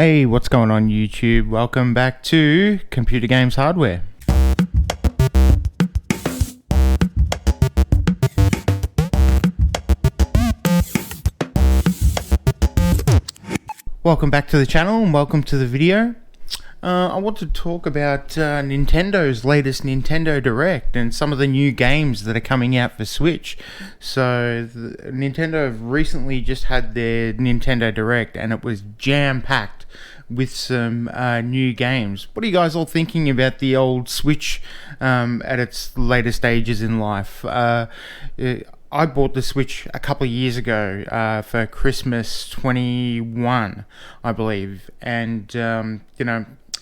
Hey, what's going on YouTube? Welcome back to Computer Games Hardware. Welcome back to the channel and welcome to the video. I want to talk about Nintendo's latest Nintendo Direct and some of the new games that are coming out for Switch. So Nintendo have recently just had their Nintendo Direct and it was jam-packed with some new games. What are you guys all thinking about the old Switch at its later stages in life? I bought the Switch a couple of years ago for Christmas 21, I believe, and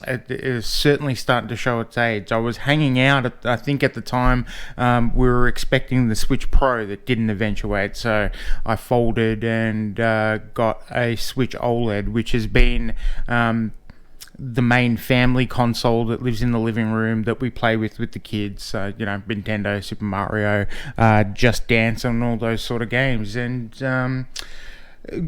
it is certainly starting to show its age. I was hanging out, I think at the time, we were expecting the Switch Pro that didn't eventuate, so I folded and got a Switch OLED, which has been the main family console that lives in the living room that we play with the kids. So, Nintendo, Super Mario, Just Dance, and all those sort of games. And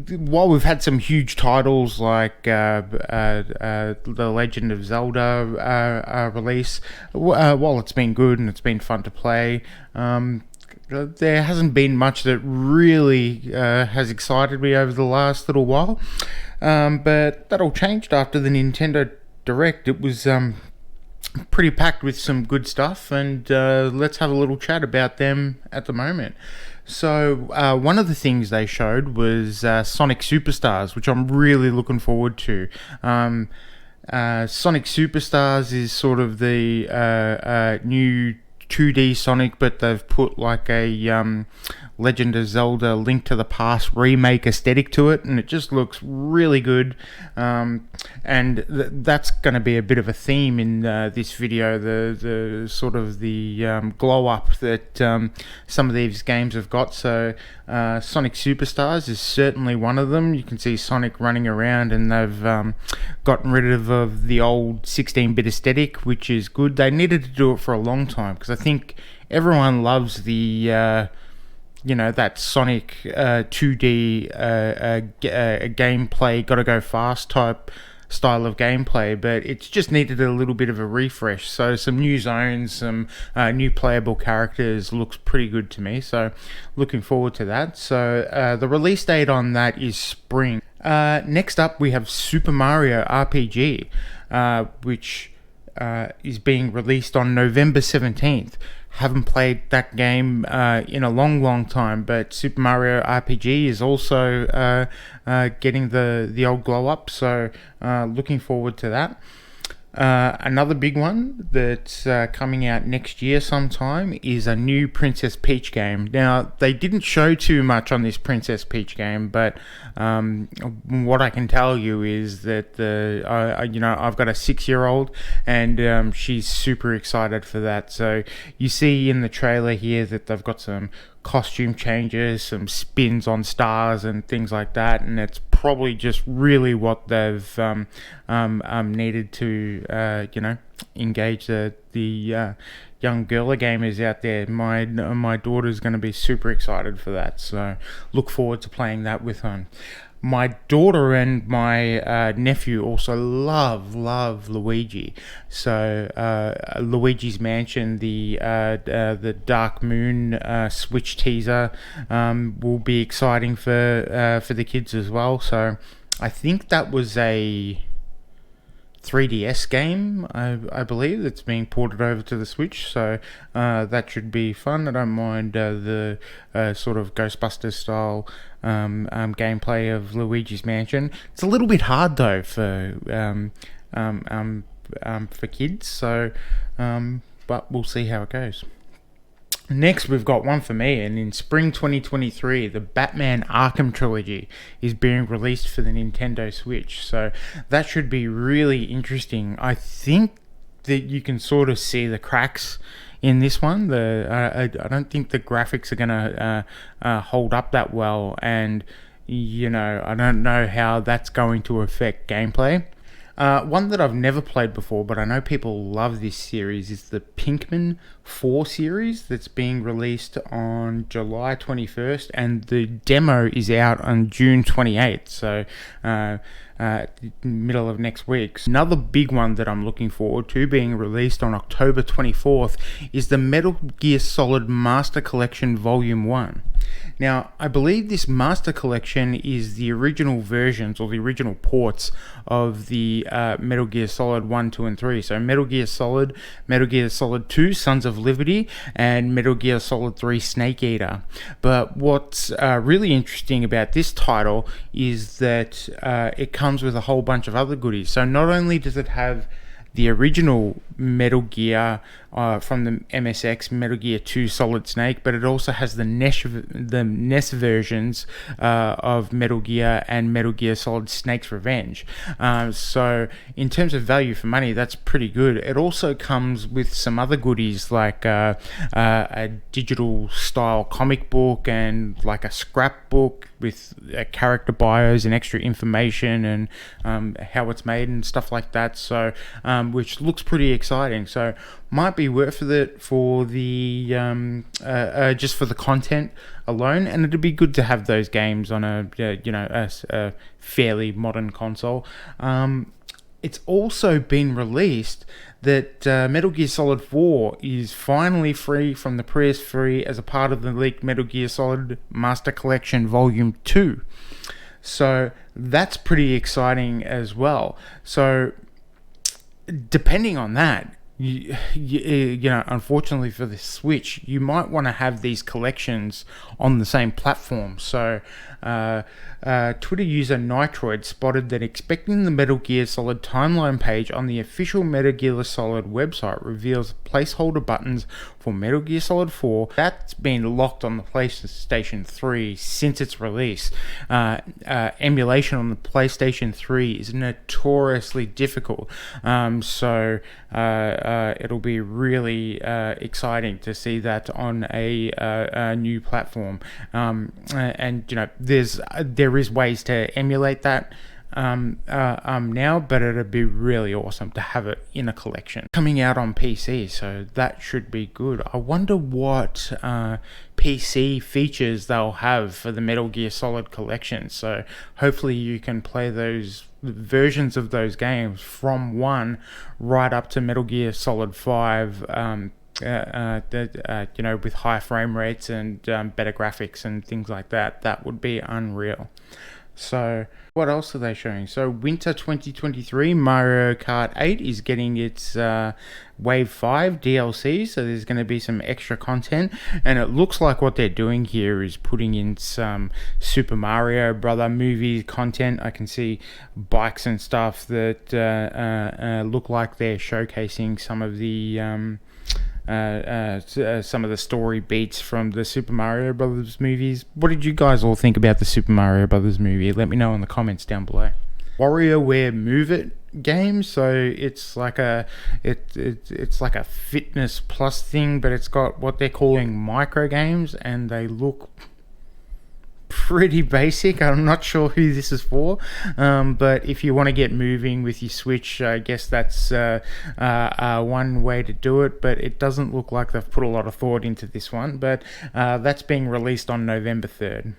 while we've had some huge titles like The Legend of Zelda release, while it's been good and it's been fun to play, there hasn't been much that really has excited me over the last little while. But that all changed after the Nintendo Direct. It was pretty packed with some good stuff, and let's have a little chat about them at the moment. So one of the things they showed was Sonic Superstars, which I'm really looking forward to. Sonic Superstars is sort of the new 2D Sonic, but they've put like a Legend of Zelda Link to the Past remake aesthetic to it, and it just looks really good. And that's going to be a bit of a theme in this video, the sort of the glow up that some of these games have got. So Sonic Superstars is certainly one of them. You can see Sonic running around, and they've gotten rid of the old 16-bit aesthetic, which is good. They needed to do it for a long time, because I think everyone loves the that Sonic 2D gameplay, gotta go fast type style of gameplay, but it's just needed a little bit of a refresh. So some new zones, some new playable characters looks pretty good to me, so looking forward to that. So the release date on that is spring. Next up we have Super Mario RPG, which is being released on November 17th. Haven't played that game in a long time, but Super Mario RPG is also getting the old glow up, so looking forward to that. Another big one that's coming out next year sometime is a new Princess Peach game. Now, they didn't show too much on this Princess Peach game, but what I can tell you is that I've got a 6-year-old, and she's super excited for that. So you see in the trailer here that they've got some costume changes, some spins on stars and things like that, and it's probably just really what they've needed to engage the young girly gamers out there. My daughter's going to be super excited for that, so look forward to playing that with her. My daughter and my nephew also love Luigi. So Luigi's Mansion, the Dark Moon Switch teaser, will be exciting for the kids as well. So I think that was a 3DS game, I believe, that's being ported over to the Switch, so that should be fun. I don't mind the sort of Ghostbusters style gameplay of Luigi's Mansion. It's a little bit hard though for kids, so but we'll see how it goes. Next, we've got one for me, and in spring 2023, the Batman Arkham Trilogy is being released for the Nintendo Switch, so that should be really interesting. I think that you can sort of see the cracks in this one. I don't think the graphics are going to hold up that well, and I don't know how that's going to affect gameplay. One that I've never played before, but I know people love this series, is the Pinkman 4 series that's being released on July 21st, and the demo is out on June 28th, so middle of next week. Another big one that I'm looking forward to being released on October 24th is the Metal Gear Solid Master Collection Volume 1. Now, I believe this Master Collection is the original versions or the original ports of the Metal Gear Solid 1, 2, and 3. So Metal Gear Solid 2, Sons of Liberty, and Metal Gear Solid 3, Snake Eater. But what's really interesting about this title is that it comes with a whole bunch of other goodies. So not only does it have the original Metal Gear from the MSX, Metal Gear 2 Solid Snake, but it also has the NES versions of Metal Gear and Metal Gear Solid Snake's Revenge. So in terms of value for money, that's pretty good. It also comes with some other goodies like a digital style comic book and like a scrapbook with character bios and extra information and how it's made and stuff like that. So which looks pretty exciting. So might be worth it for the just for the content alone, and it'd be good to have those games on a fairly modern console. It's also been released that Metal Gear Solid 4 is finally free from the PS3 as a part of the leaked Metal Gear Solid Master Collection Volume 2. So that's pretty exciting as well. So depending on that, you know, unfortunately for the Switch, you might want to have these collections on the same platform. So Twitter user Nitroid spotted that expecting the Metal Gear Solid timeline page on the official Metal Gear Solid website reveals placeholder buttons for Metal Gear Solid 4 that's been locked on the PlayStation 3 since its release. Emulation on the PlayStation 3 is notoriously difficult, so it'll be really exciting to see that on a new platform. And you know, there is ways to emulate that now, but it'd be really awesome to have it in a collection coming out on PC, so that should be good. I wonder what PC features they'll have for the Metal Gear Solid collection. So hopefully you can play those versions of those games from 1 right up to Metal Gear Solid 5, you know, with high frame rates and better graphics and things like that. That would be unreal. So what else are they showing? So winter 2023 Mario Kart 8 is getting its Wave 5 DLC, so there's going to be some extra content, and it looks like what they're doing here is putting in some Super Mario Brother movie content. I can see bikes and stuff that look like they're showcasing some of the some of the story beats from the Super Mario Brothers movies. What did you guys all think about the Super Mario Brothers movie? Let me know in the comments down below. WarioWare Move It game, so it's like it's like a fitness plus thing, but it's got what they're calling micro games, and they look pretty basic. I'm not sure who this is for, but if you want to get moving with your Switch, I guess that's one way to do it, but it doesn't look like they've put a lot of thought into this one. But that's being released on November 3rd.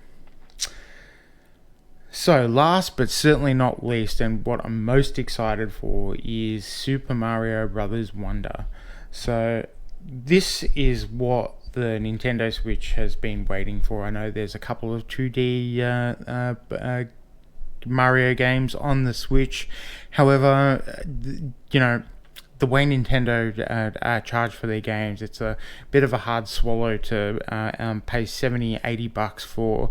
So last but certainly not least, and what I'm most excited for, is Super Mario Bros. Wonder. So this is what the Nintendo Switch has been waiting for. I know there's a couple of 2D Mario games on the Switch. However, you know, the way Nintendo charge for their games, it's a bit of a hard swallow to pay $70-80 for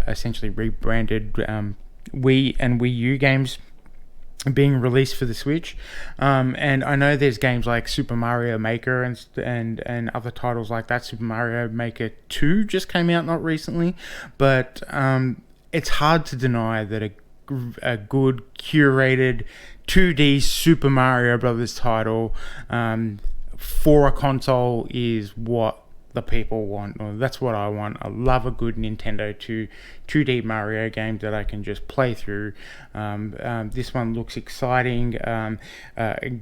essentially rebranded Wii and Wii U games being released for the Switch. And I know there's games like Super Mario Maker and other titles like that. Super Mario Maker 2 just came out not recently, but it's hard to deny that a good curated 2D Super Mario Brothers title for a console is what the people want, or that's what I want. I love a good Nintendo 2D Mario game that I can just play through. This one looks exciting.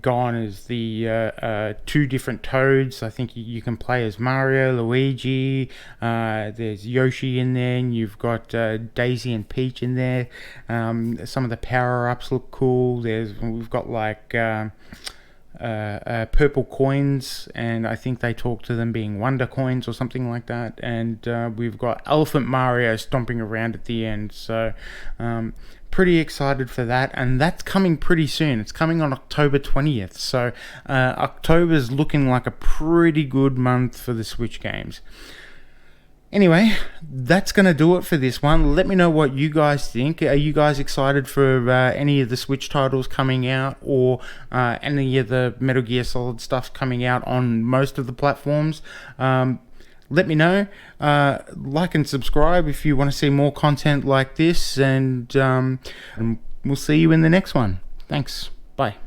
Gone is the two different Toads. I think you can play as Mario, Luigi. There's Yoshi in there, and you've got Daisy and Peach in there. Some of the power-ups look cool. We've got like purple coins, and I think they talk to them being wonder coins or something like that. And we've got Elephant Mario stomping around at the end. So pretty excited for that, and that's coming pretty soon. It's coming on October 20th. So October's looking like a pretty good month for the Switch games. Anyway, that's going to do it for this one. Let me know what you guys think. Are you guys excited for any of the Switch titles coming out, or any of the Metal Gear Solid stuff coming out on most of the platforms? Let me know. Like and subscribe if you want to see more content like this, and we'll see you in the next one. Thanks. Bye.